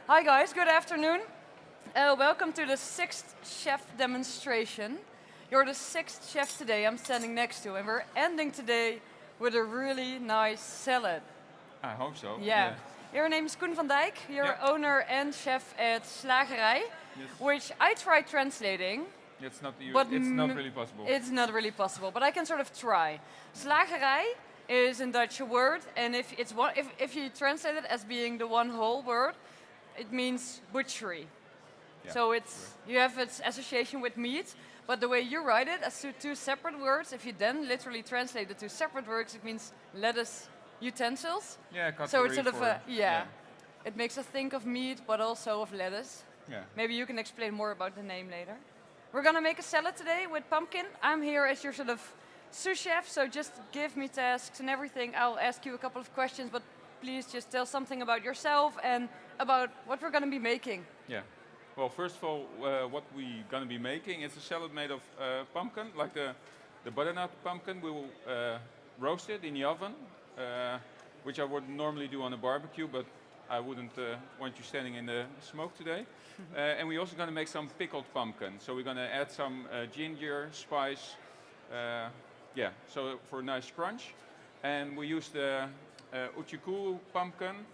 Hi guys, good afternoon. Welcome to the 6th chef demonstration. You're the 6th chef today I'm standing next to, and we're ending today with a really nice salad. I hope so. Yeah. Your name is Coen van Dijk. You're Yeah. owner and chef at Sla-gerei, Yes. which I tried translating. It's not But it's not really possible. It's not really possible, but I can sort of try. Sla-gerei is in Dutch a word, and if you translate it as being the one whole word, it means butchery. Yeah, So you have its association with meat, but the way you write it as two separate words, if you then literally translate the two separate words, it means lettuce utensils. Yeah, cutlery So it's sort of for, it makes us think of meat, but also of lettuce. Yeah. Maybe you can explain more about the name later. We're gonna make a salad today with pumpkin. I'm here as your sort of sous chef, so just give me tasks and everything. I'll ask you a couple of questions, but please just tell something about yourself and about what we're gonna be making. Yeah. Well, first of all, what we're gonna be making is a salad made of pumpkin, like the butternut pumpkin. We will roast it in the oven, which I would normally do on a barbecue, but I wouldn't want you standing in the smoke today. And we're also gonna make some pickled pumpkin. So we're gonna add some ginger, spice, so for a nice crunch. And we use the uchikulu pumpkin.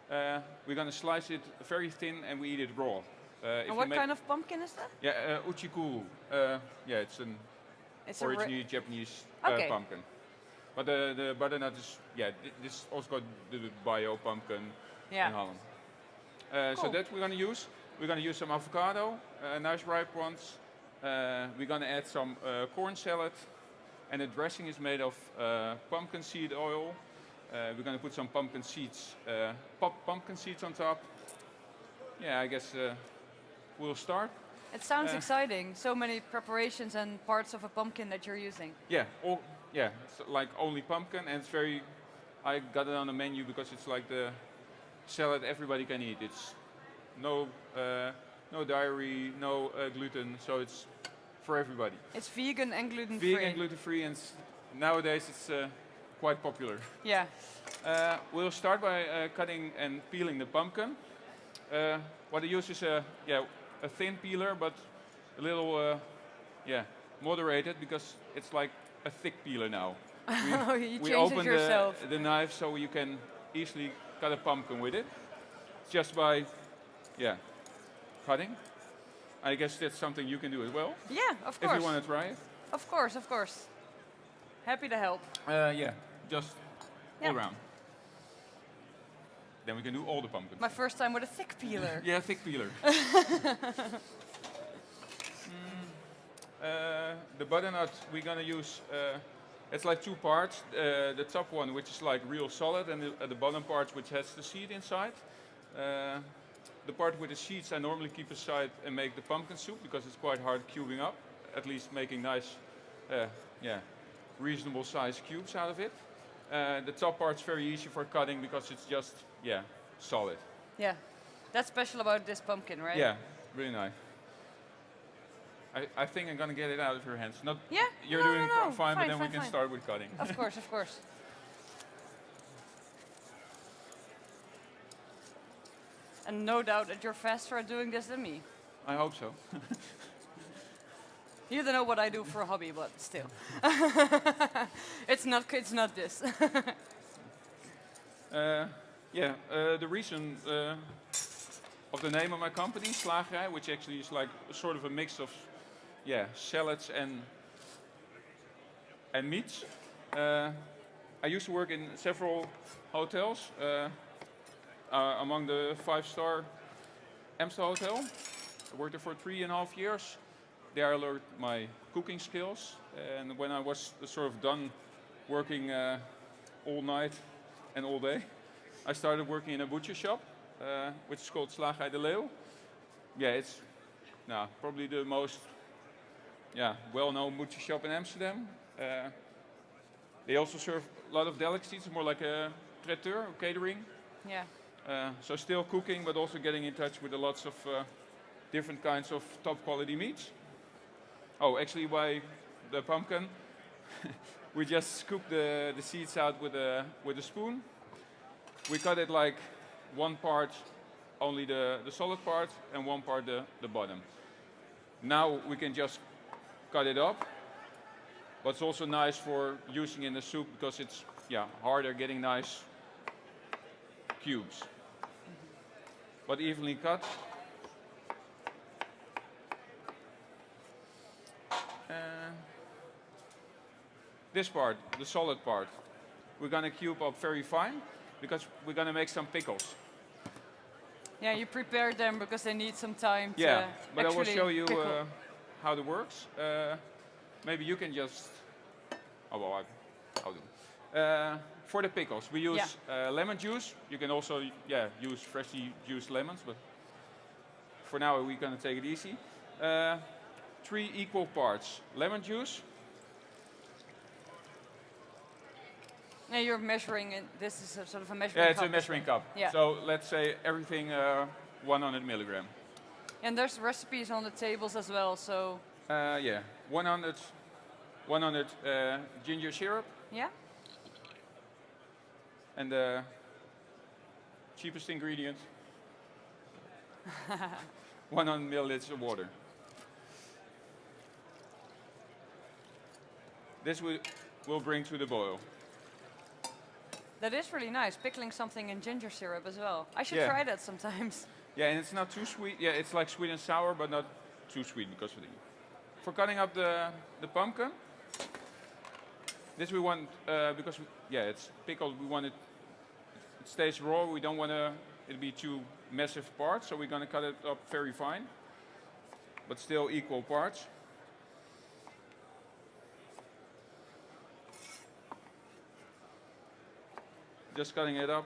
We're gonna slice it very thin and we eat it raw. And what kind of pumpkin is that? Yeah, uchikulu. It's an originally Japanese pumpkin. But the butternut is, this also got the bio pumpkin in Holland. Cool. So that we're gonna use. We're gonna use some avocado, nice ripe ones. We're gonna add some corn salad. And the dressing is made of pumpkin seed oil. We're gonna put some pumpkin seeds, pumpkin seeds on top. Yeah, I guess we'll start. It sounds exciting. So many preparations and parts of a pumpkin that you're using. Yeah, it's like only pumpkin, and it's very. I got it on the menu because it's like the salad everybody can eat. It's no dairy, no gluten, so it's for everybody. It's vegan and gluten-free. Vegan, gluten-free, and nowadays it's quite popular. Yeah. We'll start by cutting and peeling the pumpkin. What I use is a thin peeler, but a little moderated because it's like a thick peeler now. You We changed open it yourself. the knife so you can easily cut a pumpkin with it, just by cutting. I guess that's something you can do as well. Yeah, of course. If you want to try it. Of course. Happy to help. Just all around. Then we can do all the pumpkins. My first time with a thick peeler. Yeah, thick peeler. The butternut we're gonna use. It's like two parts. The top one, which is like real solid, and the bottom part, which has the seed inside. The part with the seeds I normally keep aside and make the pumpkin soup because it's quite hard cubing up. At least making nice, reasonable size cubes out of it. The top part's very easy for cutting because it's just solid. Yeah, that's special about this pumpkin, right? Yeah, really nice. I think I'm gonna get it out of your hands. Not. Yeah. You're No, doing no. fine, but then we Fine. can start with cutting. Of course. And no doubt that you're faster at doing this than me. I hope so. You don't know what I do for a hobby, but still. It's not this. The reason of the name of my company, Sla-gerei, which actually is like sort of a mix of salads and meats. I used to work in several hotels, among the 5-star Amstel Hotel. I worked there for 3.5 years. There I learned my cooking skills, and when I was sort of done working all night and all day, I started working in a butcher shop, which is called Sla-gerei Leeuw. Yeah, it's probably the most well-known butcher shop in Amsterdam. They also serve a lot of delicacies, more like a traiteur or catering. Yeah. So still cooking, but also getting in touch with lots of different kinds of top quality meats. Oh, actually, by the pumpkin, we just scoop the seeds out with a spoon. We cut it like one part only the solid part and one part the bottom. Now we can just cut it up, but it's also nice for using in the soup because it's harder getting nice cubes. But evenly cut. This part, the solid part, we're gonna cube up very fine because we're gonna make some pickles. Yeah, you prepared them because they need some time to Yeah, but I will actually show you pickle. how it works. Maybe you can just. Oh well, I'll do. For the pickles, we use lemon juice. You can also use freshly juiced lemons, but for now we're gonna take it easy. 3 equal parts lemon juice. Yeah, you're measuring it. This is a sort of a measuring Yeah, cup. it's a measuring cup. Yeah. So let's say everything 100 milligram. And there's recipes on the tables as well, so 100 ginger syrup, yeah. and the cheapest ingredient, 100 milliliters of water. This will bring to the boil. That is really nice, pickling something in ginger syrup as well. I should Yeah. try that sometimes. Yeah, and it's not too sweet. Yeah, it's like sweet and sour, but not too sweet because of the. For cutting up the pumpkin, this we want because it's pickled. We want it stays raw. We don't want it be too massive parts, so we're gonna cut it up very fine, but still equal parts. Just cutting it up.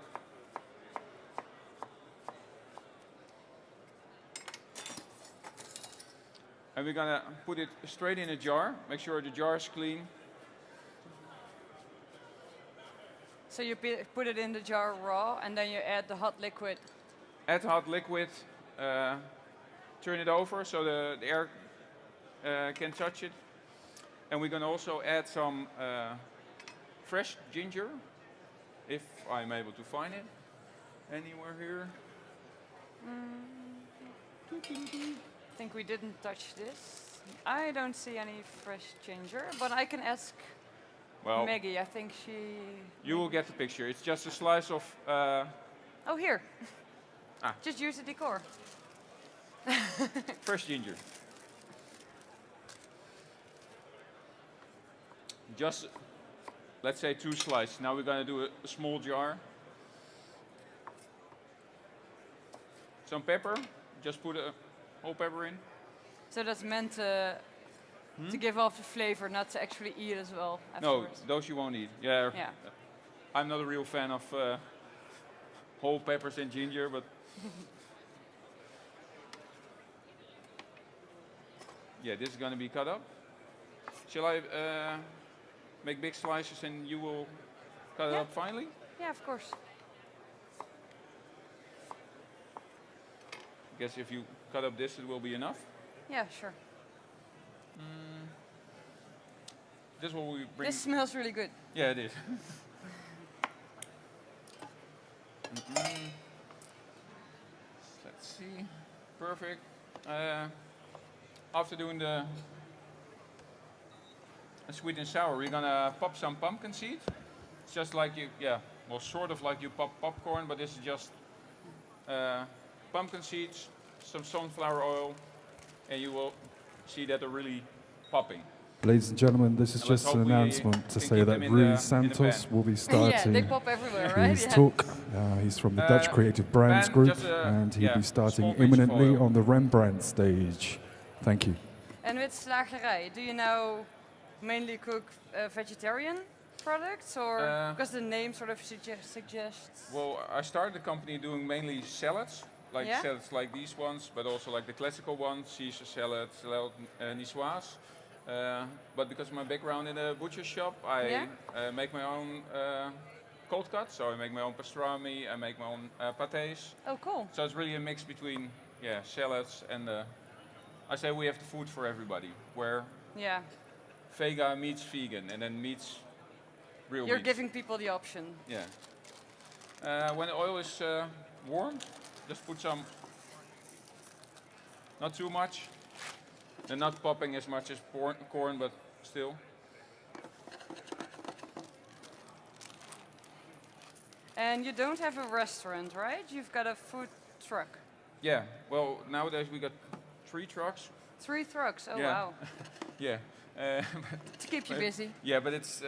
And we're gonna put it straight in a jar. Make sure the jar is clean. So you put it in the jar raw, and then you add the hot liquid. Add hot liquid. Turn it over so the air can touch it. And we're gonna also add some fresh ginger, if I'm able to find it anywhere here. I think we didn't touch this. I don't see any fresh ginger, but I can ask Well, Maggie. I think she... you will get the picture. It's just a slice of. Oh, here. Ah. Just use the decor. Fresh ginger. Just, let's say 2 slices. Now we're gonna do a small jar. Some pepper. Just put a whole pepper in. So that's meant to give off the flavor, not to actually eat as well No, afterwards. those you won't eat. Yeah. Yeah. I'm not a real fan of whole peppers and ginger, but yeah, this is gonna be cut up. Shall I make big slices and you will cut it Yeah. up finally? Yeah, of course. I guess if you cut up this, it will be enough. Yeah, sure. This will we bring. This smells really good. Yeah, it is. Let's see. Perfect. After doing the sweet and sour, we're gonna pop some pumpkin seed. It's just like sort of like you pop popcorn, but this is just pumpkin seeds, some sunflower oil, and you will see that they're really popping. Ladies and gentlemen, this is And let's just an hope we announcement to can say keep that them in Rui the Santos pan. will be Yeah, starting they pop everywhere, right? his Yeah. talk. He's from the Dutch Creative Brands pan, Group, just and he'll be starting small pinch of imminently oil. on the Rembrandt stage. Thank you. And with Sla-gerei, do you now mainly cook vegetarian products, or because the name sort of suggests? Well, I started the company doing mainly salads, like Yeah? salads like these ones, but also like the classical ones, Caesar salad, salad niçoise. But because of my background in a butcher shop, I make my own cold cuts. So I make my own pastrami, I make my own pâtés. Oh, cool. So it's really a mix between salads and I say we have the food for everybody, where Yeah, vega meets vegan and then meets you're meat. giving people the option. Yeah. When the oil is warm, Just put some, not too much. They're not popping as much as corn, but still. And you don't have a restaurant, right? You've got a food truck. Yeah, well, nowadays we got 3 trucks. 3 trucks, oh Yeah. wow. Yeah. To keep you busy. Yeah, but it's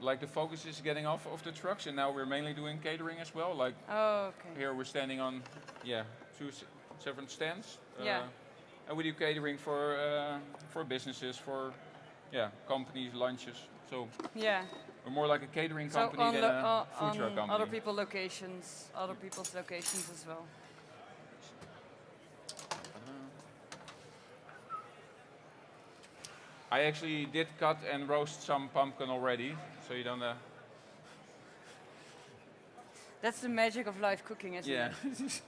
like the focus is getting off of the trucks, and now we're mainly doing catering as well. Like Oh, okay. here we're standing on, 2 separate stands. Yeah. And we do catering for businesses, for companies, lunches. So Yeah. we're more like a catering So company on, than a food truck on company. other people's locations as well. I actually did cut and roast some pumpkin already, so you don't. That's the magic of live cooking, isn't Yeah. it?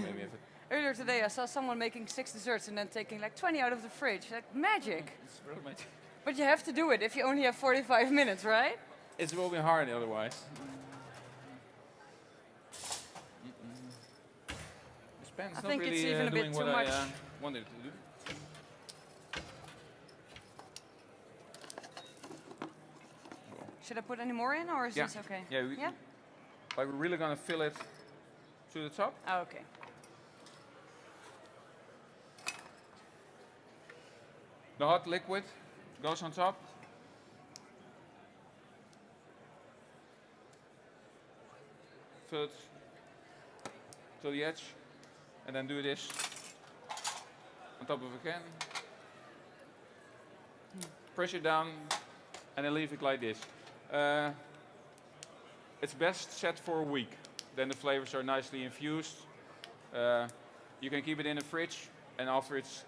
Maybe if it, Earlier today I saw someone making 6 desserts and then taking like 20 out of the fridge. Like magic. it's really magic. But you have to do it if you only have 45 minutes, right? It will be hard otherwise. This pen's I not think it's really even a bit doing too what I much. wanted it to do. Should I put any more in or is Yeah. this okay? Yeah, Yeah? like we're really gonna fill it to the top. Oh, okay. The hot liquid goes on top. Fill it to the edge, and then do this on top of a can. Press it down, and then leave it like this. It's best set for a week. Then the flavors are nicely infused. You can keep it in the fridge, and after it's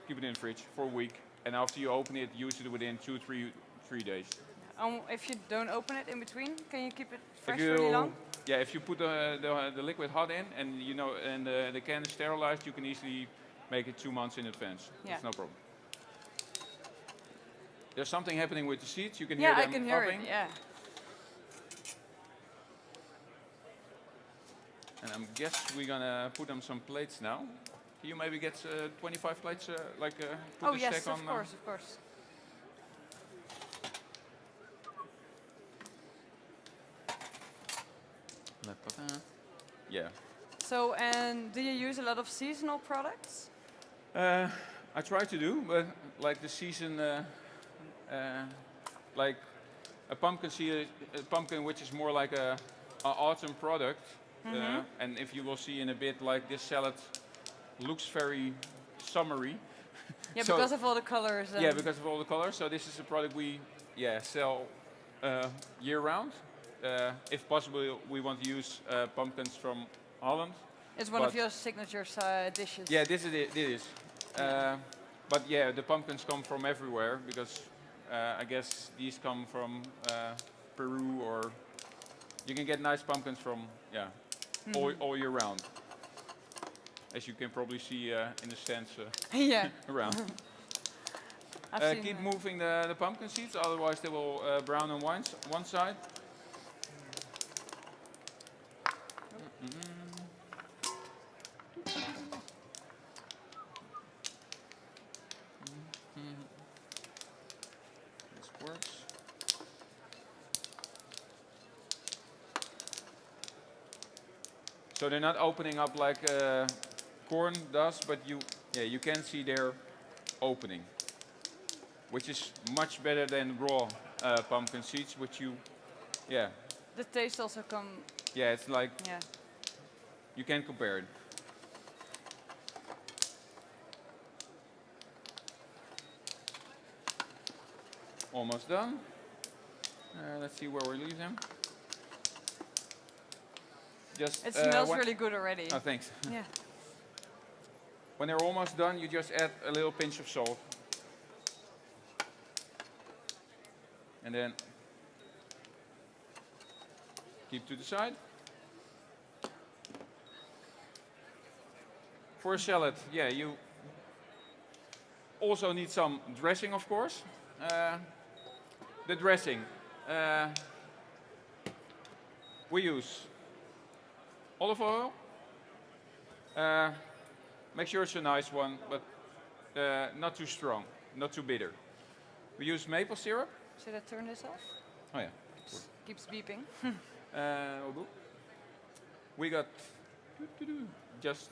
keep it in the fridge for a week. And after you open it, use it within 2-3 days. If you don't open it in between, can you keep it fresh If you, really long? Yeah, if you put the liquid hot in, and the can is sterilized, you can easily make it 2 months in advance. Yeah. It's no problem. There's something happening with the seeds. You can Yeah, hear I them can hear popping. it. Yeah. And I guess we're gonna put them some plates now. Can you maybe get 25 plates, put Oh the yes, stack of on? course, of course. Yeah. So, and do you use a lot of seasonal products? I try to do, but like the season, like a pumpkin which is more like a autumn product. And if you will see in a bit, like this salad looks very summery. Yeah, So- because of all the colors. Yeah, because of all the colors. So this is a product we sell year round. If possible, we want to use pumpkins from Holland. It's one of but- your signature dishes. Yeah, this is it. This is. But yeah, the pumpkins come from everywhere because I guess these come from Peru, or you can get nice pumpkins from all year round. As you can probably see in the stands Yeah. around. I've seen Keep that. moving the pumpkin seeds, otherwise they will brown on one side. This works. So they're not opening up like corn does, but you can see they're opening, which is much better than raw pumpkin seeds, which The taste also it's like yeah. you can't compare it. Almost done. Let's see where we leave them. Just It smells really good already. Oh, thanks. Yeah. When they're almost done, you just add a little pinch of salt. And then keep to the side. For a salad, you also need some dressing, of course. The dressing. we use olive oil. Make sure it's a nice one, but not too strong, not too bitter. We use maple syrup. Should I turn this off? Oh yeah. Keeps beeping. We got just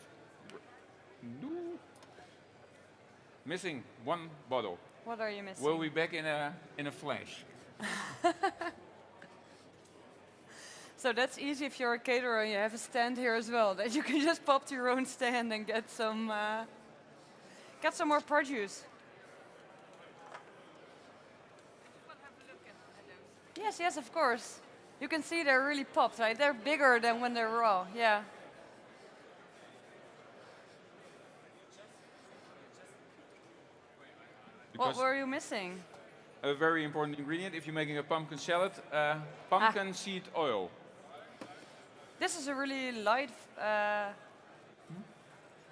missing one bottle. What are you missing? We'll be back in a flash. So that's easy if you're a caterer and you have a stand here as well. That you can just pop to your own stand and get some more produce. Yes, yes, of course. You can see they're really popped, right? They're bigger than when they're raw. Yeah. What Because were you missing? a very important ingredient if you're making a pumpkin salad, pumpkin seed oil. This is a really light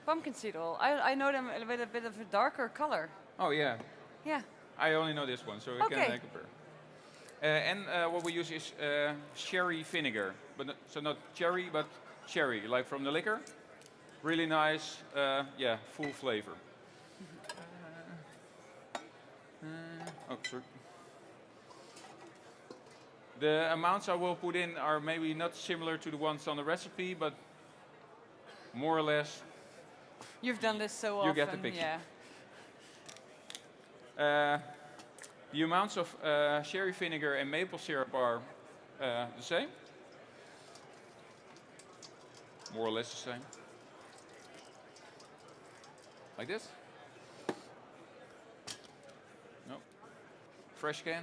pumpkin seed oil. I know them with a bit of a darker color. Oh yeah, Yeah. I only know this one, so I Okay. can compare. And what we use is sherry vinegar, but so not cherry, but sherry, like from the liquor. Really nice, yeah, full flavor. Oh, sorry. The amounts I will put in are maybe not similar to the ones on the recipe, but more or less. You've done this so often. You get the picture. Yeah. The amounts of sherry vinegar and maple syrup are the same. More or less the same. Like this. No. Fresh can.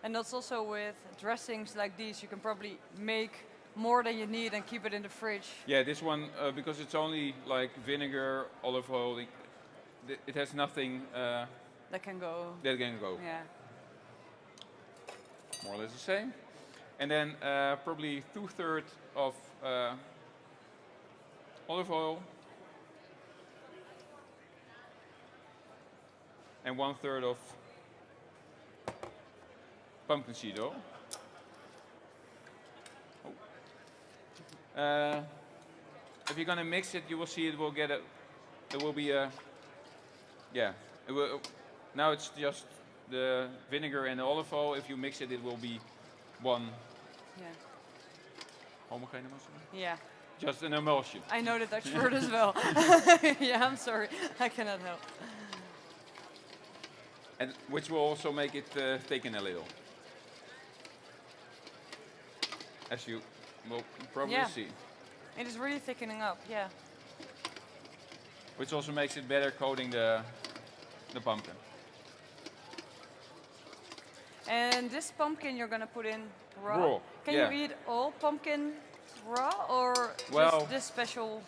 And that's also with dressings like these. You can probably make more than you need and keep it in the fridge. Yeah, this one, because it's only like vinegar, olive oil, it has nothing That can go. that can go. Yeah. More or less the same. And then probably 2/3 of olive oil and 1/3 of pumpkin seed oil. If you're gonna mix it, you will see it will get a. It will be a. Yeah. It will. Now it's just the vinegar and the olive oil. If you mix it, it will be one Yeah. homogene emulsion. Yeah. Just an emulsion. I know the Dutch word as well. Yeah, I'm sorry. I cannot help. And which will also make it thicken a little. As you will probably Yeah. see. It is really thickening up. Yeah. Which also makes it better coating the pumpkin. And this pumpkin you're gonna put in raw. Raw, Can yeah. you eat all pumpkin raw or Well, just this special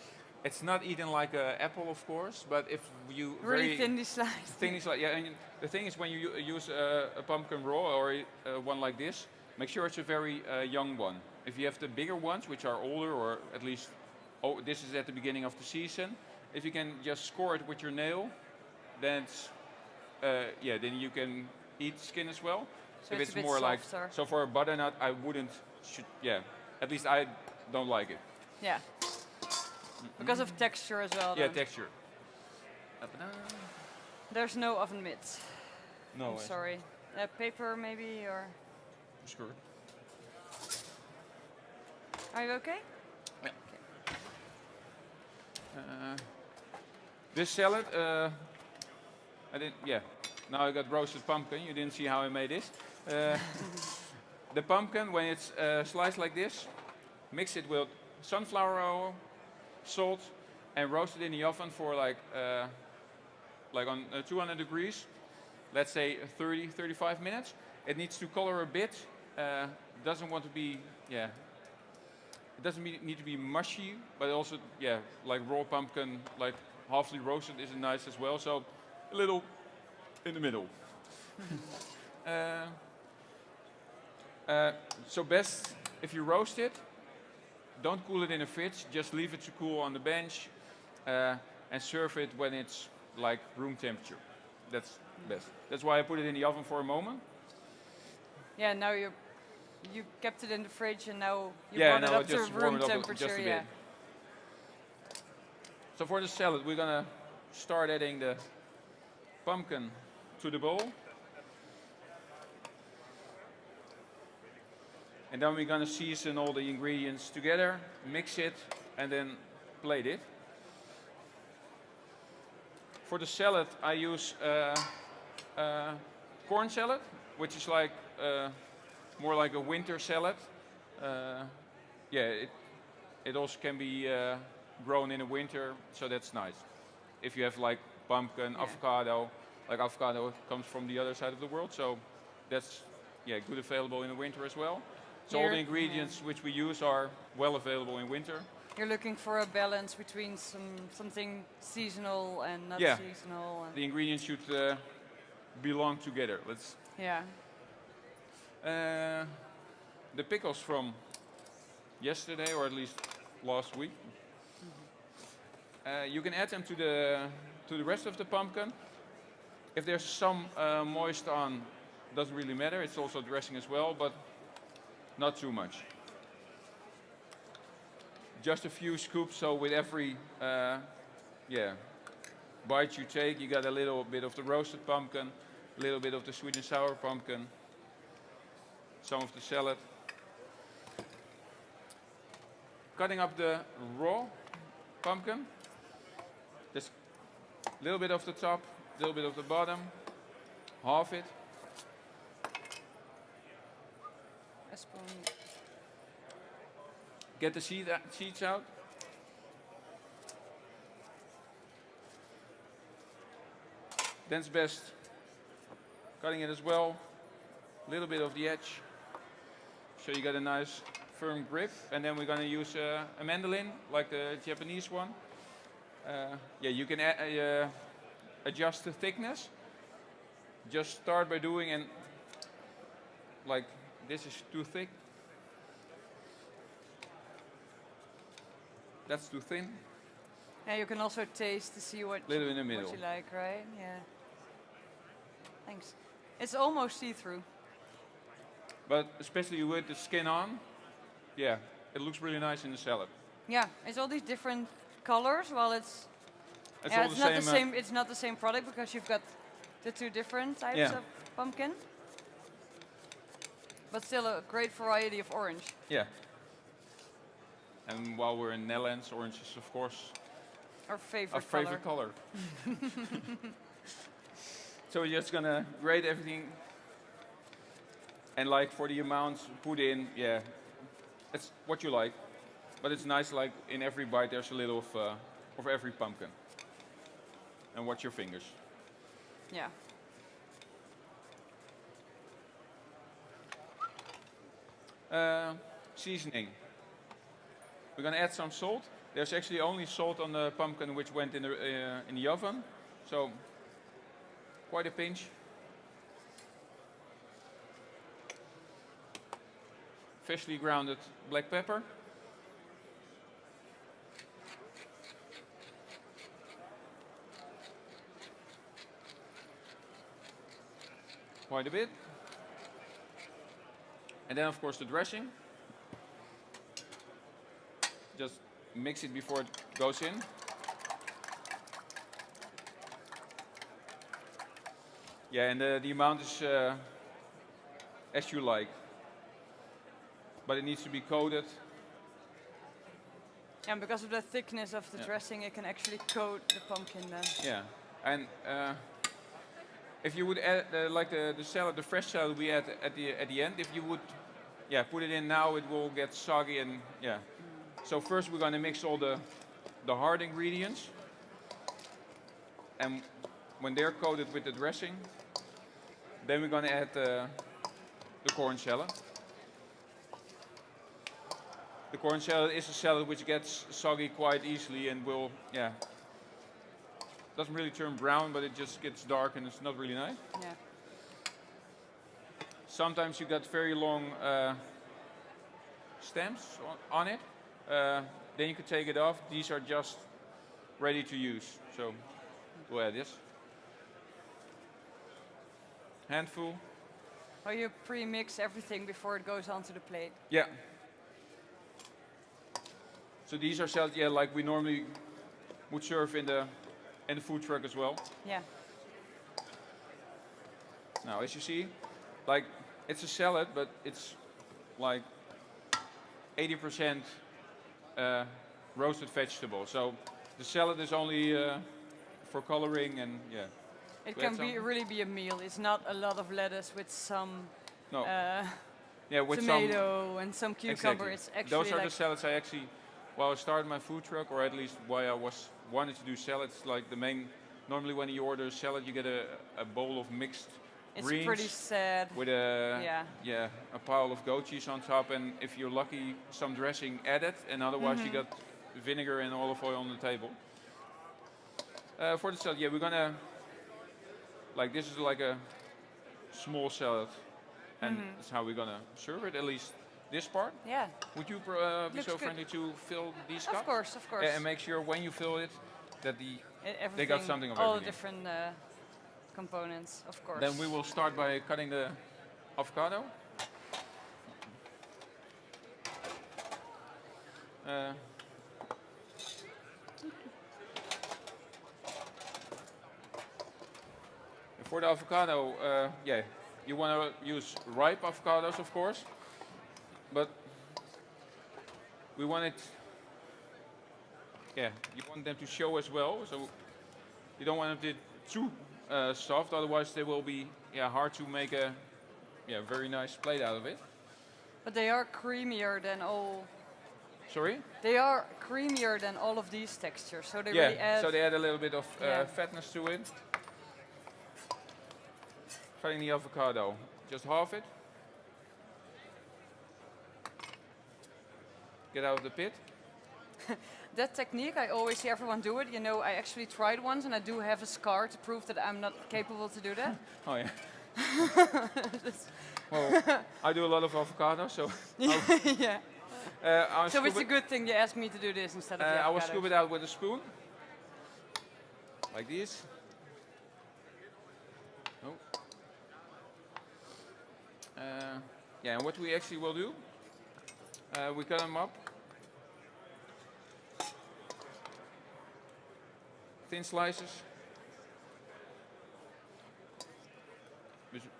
It's not eaten like an apple, of course, but if you really thinly sliced? thinly sliced, yeah. And the thing is, when you use a pumpkin raw or one like this, make sure it's a very young one. If you have the bigger ones, which are older, or at least, oh, this is at the beginning of the season. If you can just score it with your nail, then it's, yeah, then you can eat skin as well. So if it's a bit more like, softer. so for a butternut, I wouldn't. Yeah, at least I don't like it. Yeah. Because of texture as well. Yeah, then. texture. There's no oven mitts. No, I'm sorry. Paper maybe or. Sure. Are you okay? Yeah. This salad, I didn't. Yeah. Now I got roasted pumpkin. You didn't see how I made this. The pumpkin, when it's sliced like this, mix it with sunflower oil, salt, and roast it in the oven for like on 200 degrees. Let's say 30, 35 minutes. It needs to color a bit. Doesn't want to be, yeah. It doesn't need to be mushy, but also, yeah, like raw pumpkin, like halfly roasted is nice as well. So a little in the middle. So best if you roast it, don't cool it in a fridge. Just leave it to cool on the bench, and serve it when it's like room temperature. That's best. That's why I put it in the oven for a moment. Yeah, now you're you kept it in the fridge and now you Yeah, brought it now I up to just room warm it up temperature. just a Yeah. bit. So for the salad, we're gonna start adding the pumpkin to the bowl. And then we're gonna season all the ingredients together, mix it, and then plate it. For the salad, I use corn salad, which is like more like a winter salad. Yeah, it also can be grown in the winter, so that's nice. If you have like pumpkin, avocado, like avocado comes from the other side of the world, so that's good available in the winter as well. So all the ingredients which we use are well available in winter. You're looking for a balance between something seasonal and not seasonal. And The ingredients should belong together. Let's. yeah. The pickles from yesterday, or at least last week. You can add them to the rest of the pumpkin. If there's some moist on, doesn't really matter. It's also dressing as well, but not too much. Just a few scoops, so with every bite you take, you got a little bit of the roasted pumpkin, a little bit of the sweet and sour pumpkin, some of the salad. Cutting up the raw pumpkin. Just a little bit of the top, a little bit of the bottom, half it. A spoon. Get the seeds out. Then it's best cutting it as well, a little bit of the edge, so you got a nice firm grip. And then we're going to use a mandolin, like the Japanese one. You can adjust the thickness. Just start by doing, and like this is too thick. That's too thin. Yeah, you can also taste to see what Little in the middle. what you like, right? Yeah. Thanks. It's almost see-through. But especially with the skin on, yeah, it looks really nice in the salad. Yeah, it's all these different colors. Well, it's It's all it's the not same. the same. It's not the same product because you've got the two different types of pumpkin. But still a great variety of orange. Yeah. And while we're in Netherlands, orange is of course Our favorite our favorite color. So we're just gonna grate everything, and like for the amount put in, yeah, it's what you like. But it's nice, like in every bite there's a little of every pumpkin. And watch your fingers. Yeah. Seasoning. We're gonna add some salt. There's actually only salt on the pumpkin which went in the oven, so quite a pinch. Freshly grounded black pepper. Quite a bit. And then of course the dressing. Just mix it before it goes in. Yeah, and the amount is as you like. But it needs to be coated. And because of the thickness of the dressing, it can actually coat the pumpkin then. Yeah, and if you would add like the salad, the fresh salad we add at the end, if you would put it in now, it will get soggy and yeah. So first we're going to mix all the hard ingredients, and when they're coated with the dressing, then we're going to add the corn salad. The corn salad is a salad which gets soggy quite easily and will, doesn't really turn brown, but it just gets dark and it's not really nice. Yeah. Sometimes you got very long stems on it. Then you could take it off. These are just ready to use. So we'll add this. Handful. Oh, you pre-mix everything before it goes onto the plate. Yeah. So these are salads, yeah, like we normally would serve in the food truck as well. Yeah. Now, as you see, like it's a salad, but it's like 80% roasted vegetable. So the salad is only for coloring and yeah. It To add can some? really be a meal. It's not a lot of lettuce with some No. Yeah, with tomato and some cucumber. Exactly. It's actually Those are like the salads I actually, well, I started my food truck, or at least why I wanted to do salads. Like the main, normally when you order a salad, you get a bowl of mixed it's greens pretty sad. with a pile of goat cheese on top, and if you're lucky, some dressing added, and otherwise you got vinegar and olive oil on the table. For the salad, yeah, we're gonna, like this is like a small salad, and that's how we're gonna serve it, at least this part. Yeah. Would you be Looks so good. friendly to fill these cups? Of course, of course. And make sure when you fill it, that Everything, they got something of all everything. different components, of course. Then we will start by cutting the avocado. For the avocado, yeah, you want to use ripe avocados, of course, but we want it, yeah, you want them to show as well, so you don't want them too soft, otherwise they will be hard to make a very nice plate out of it. But they are creamier than all. Sorry? They are creamier than all of these textures, so they really add. So they add a little bit of Yeah. fatness to it. Cutting the avocado, just half it. Get out of the pit. That technique, I always see everyone do it. You know, I actually tried once, and I do have a scar to prove that I'm not capable to do that. Oh yeah. Well, I do a lot of avocado, so Yeah. I'll So scoop it's a it. good thing you asked me to do this instead of the I will avocado. scoop it out with a spoon, like this. Oh. Yeah, and what we actually will do, we cut them up, thin slices.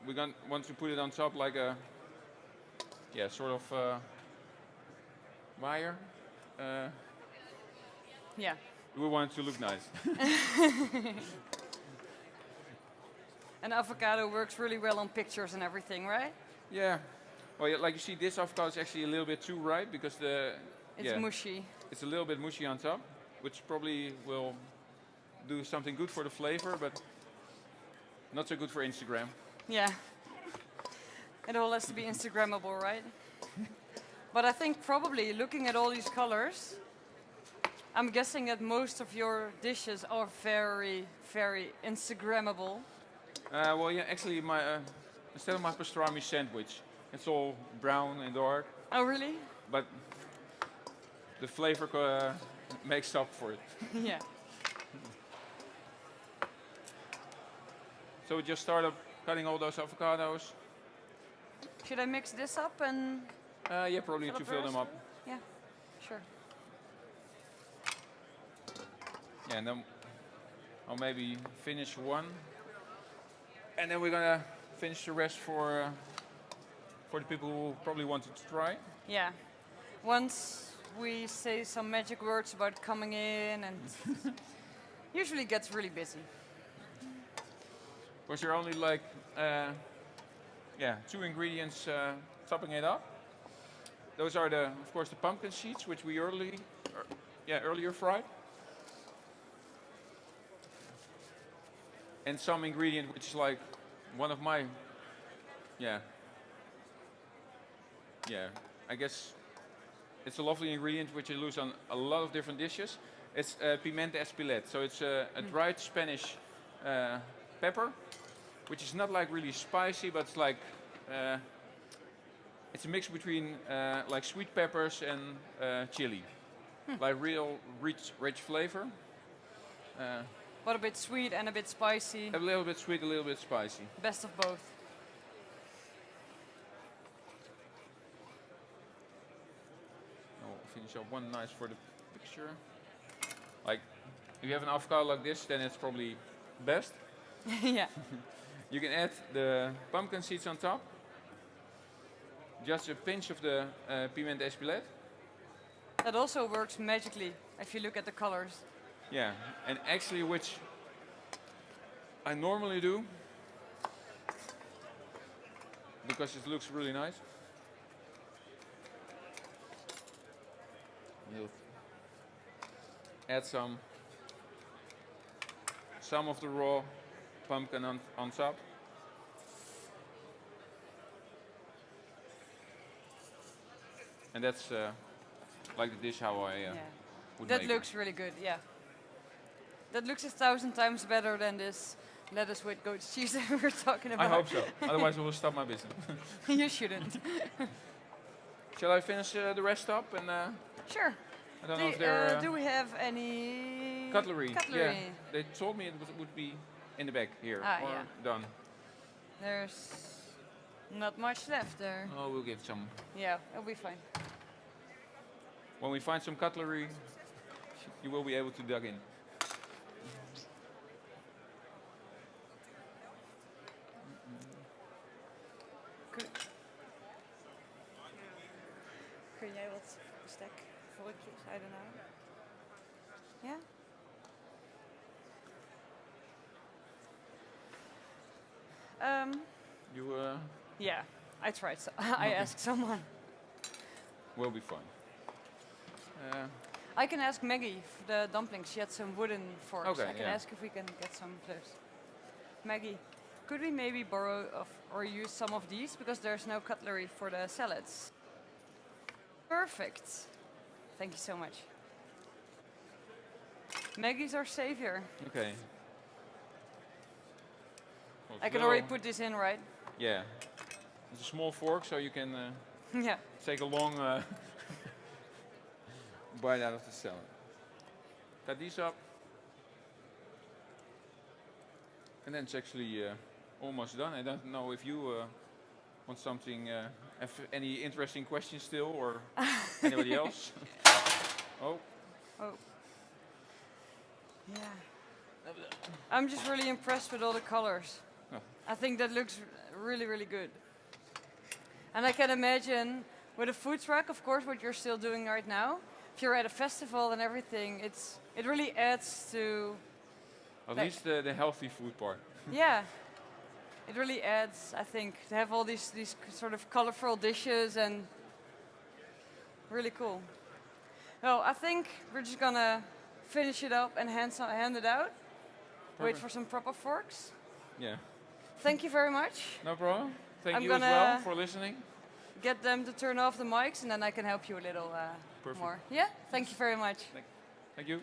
We're going to want to put it on top like a, sort of wire. Yeah. We want it to look nice. And avocado works really well on pictures and everything, right? Yeah. Well, yeah, like you see, this avocado is actually a little bit too ripe because It's mushy. it's a little bit mushy on top, which probably will do something good for the flavor, but not so good for Instagram. Yeah. It all has to be Instagrammable, right? But I think probably looking at all these colors, I'm guessing that most of your dishes are very, very Instagrammable. Well, yeah, actually, instead of my pastrami sandwich, it's all brown and dark, Oh, really? but the flavor makes up for it. Yeah. So we just start up cutting all those avocados. Should I mix this up and? Yeah, probably Fill to up the fill them rest? up. Yeah, sure. Yeah, and then I'll maybe finish one, and then we're gonna finish the rest for the people who probably wanted to try. Yeah. Once we say some magic words about coming in, and usually gets really busy. Because you're only like, 2 ingredients topping it up. Those are of course, the pumpkin seeds, which we earlier fried. And some ingredient which is like one of my, I guess it's a lovely ingredient which you use on a lot of different dishes. It's pimienta espelette, so it's a dried Spanish pepper, which is not like really spicy, but it's like it's a mix between like sweet peppers and chili, like real rich flavor. But a bit sweet and a bit spicy. A little bit sweet, a little bit spicy. Best of both. finish up one nice for the picture. Like, if you have an avocado like this, then it's probably best. Yeah. You can add the pumpkin seeds on top. Just a pinch of the piment espelette. That also works magically if you look at the colors. Yeah, and actually, which I normally do, because it looks really nice. You'll add some of the raw pumpkin on top. And that's like the dish how I would That make looks really good, yeah. That looks 1,000 times better than this lettuce with goat cheese that we were talking it. about. I hope so, otherwise I will stop my business. You shouldn't. Shall I finish the rest up? And Sure. I don't know if there Do we have any cutlery. cutlery? Yeah, they told me it would be in the back here or yeah. done. There's not much left there. Oh, we'll give some. Yeah, it'll be fine. When we find some cutlery, you will be able to dig in. Kun jij wat bestek, vorkjes, I don't know. Ja? You Yeah, I tried. I asked someone. will be fine. I can ask Maggie for the dumplings. She had some wooden forks. Okay, I can yeah. ask if we can get some of those. Maggie, could we maybe borrow or use some of these because there's no cutlery for the salads? Perfect. Thank you so much. Maggie's our savior. Okay. Well, I it's can already put this in, right? Yeah. It's a small fork, so you can Yeah. take a long bite out of the salad. Cut these up. And then it's actually almost done. I don't know if you want something, have any interesting questions still, or anybody else? Oh. Oh. Yeah. I'm just really impressed with all the colors. Oh. I think that looks really, really good. And I can imagine with a food truck, of course, what you're still doing right now. If you're at a festival and everything, it really adds to. At Like- least the healthy food part. Yeah. It really adds, I think, to have all these sort of colorful dishes and really cool. Well, I think we're just gonna finish it up and hand it out. Wait Perfect. for some proper forks. Yeah. Thank you very much. No problem. Thank I'm you as well gonna- for listening. Get them to turn off the mics and then I can help you a little Perfect. more. Yeah? Thank you very much. Thank you.